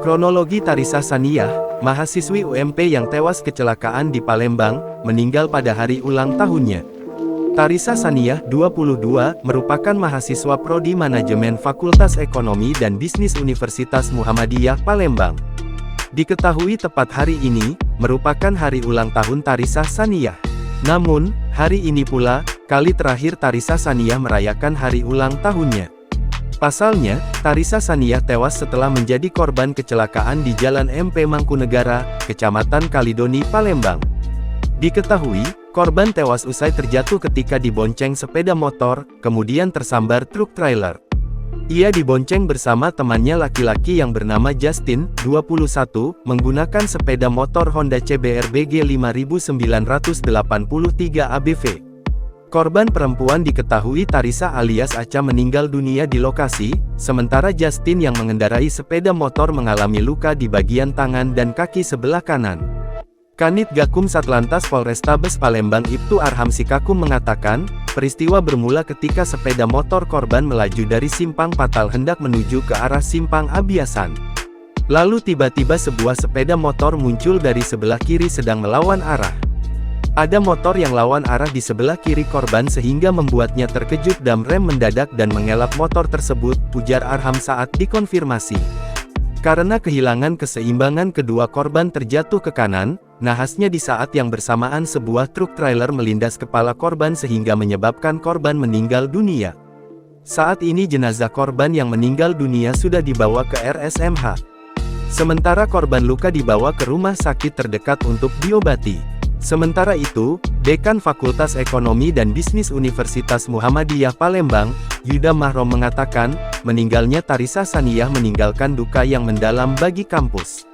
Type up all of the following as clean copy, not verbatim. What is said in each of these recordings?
Kronologi Tarisa Saniyah, mahasiswi UMP yang tewas kecelakaan di Palembang, meninggal pada hari ulang tahunnya. Tarisa Saniyah, 22, merupakan mahasiswa Prodi Manajemen Fakultas Ekonomi dan Bisnis Universitas Muhammadiyah Palembang. Diketahui tepat hari ini, merupakan hari ulang tahun Tarisa Saniyah. Namun, hari ini pula, kali terakhir Tarisa Saniyah merayakan hari ulang tahunnya. Pasalnya, Tarisa Saniyah tewas setelah menjadi korban kecelakaan di Jalan MP Mangkunegara, Kecamatan Kalidoni, Palembang. Diketahui, korban tewas usai terjatuh ketika dibonceng sepeda motor, kemudian tersambar truk trailer. Ia dibonceng bersama temannya laki-laki yang bernama Justin, 21, menggunakan sepeda motor Honda CBR BG 5983 ABV. Korban perempuan diketahui Tarisa alias Aca meninggal dunia di lokasi, sementara Justin yang mengendarai sepeda motor mengalami luka di bagian tangan dan kaki sebelah kanan. Kanit Gakum Satlantas Polrestabes Palembang Ibtu Arham Sikakum mengatakan, peristiwa bermula ketika sepeda motor korban melaju dari Simpang Patal hendak menuju ke arah Simpang Abiasan. Lalu tiba-tiba sebuah sepeda motor muncul dari sebelah kiri sedang melawan arah. Ada motor yang lawan arah di sebelah kiri korban sehingga membuatnya terkejut dan rem mendadak dan mengelak motor tersebut, ujar Arham saat dikonfirmasi. Karena kehilangan keseimbangan kedua korban terjatuh ke kanan, nahasnya di saat yang bersamaan sebuah truk trailer melindas kepala korban sehingga menyebabkan korban meninggal dunia. Saat ini jenazah korban yang meninggal dunia sudah dibawa ke RSMH. Sementara korban luka dibawa ke rumah sakit terdekat untuk diobati. Sementara itu, Dekan Fakultas Ekonomi dan Bisnis Universitas Muhammadiyah Palembang, Yuda Mahrom mengatakan, meninggalnya Tarisa Saniyah meninggalkan duka yang mendalam bagi kampus.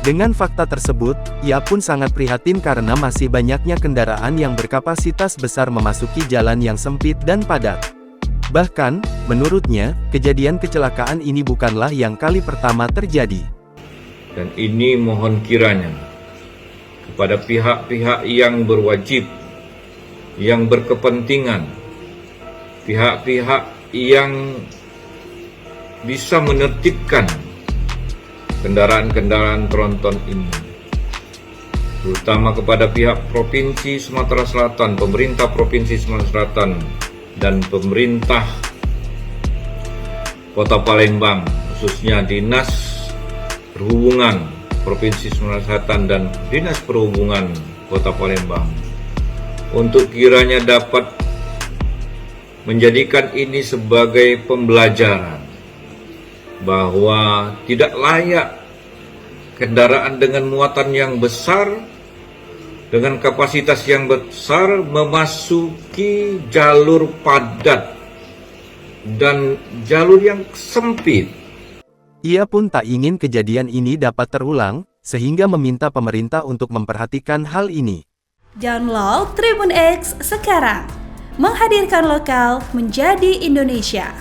Dengan fakta tersebut, ia pun sangat prihatin karena masih banyaknya kendaraan yang berkapasitas besar memasuki jalan yang sempit dan padat. Bahkan, menurutnya, kejadian kecelakaan ini bukanlah yang kali pertama terjadi. Dan ini mohon kiranya kepada pihak-pihak yang berwajib, yang berkepentingan, pihak-pihak yang bisa menertibkan kendaraan-kendaraan tronton ini, terutama kepada pihak Provinsi Sumatera Selatan, pemerintah Provinsi Sumatera Selatan, dan pemerintah Kota Palembang, khususnya Dinas Perhubungan Provinsi Sumatera Selatan dan Dinas Perhubungan Kota Palembang, untuk kiranya dapat menjadikan ini sebagai pembelajaran bahwa tidak layak kendaraan dengan muatan yang besar, dengan kapasitas yang besar memasuki jalur padat dan jalur yang sempit. Ia pun tak ingin kejadian ini dapat terulang, sehingga meminta pemerintah untuk memperhatikan hal ini. Download Tribun X sekarang, menghadirkan lokal menjadi Indonesia.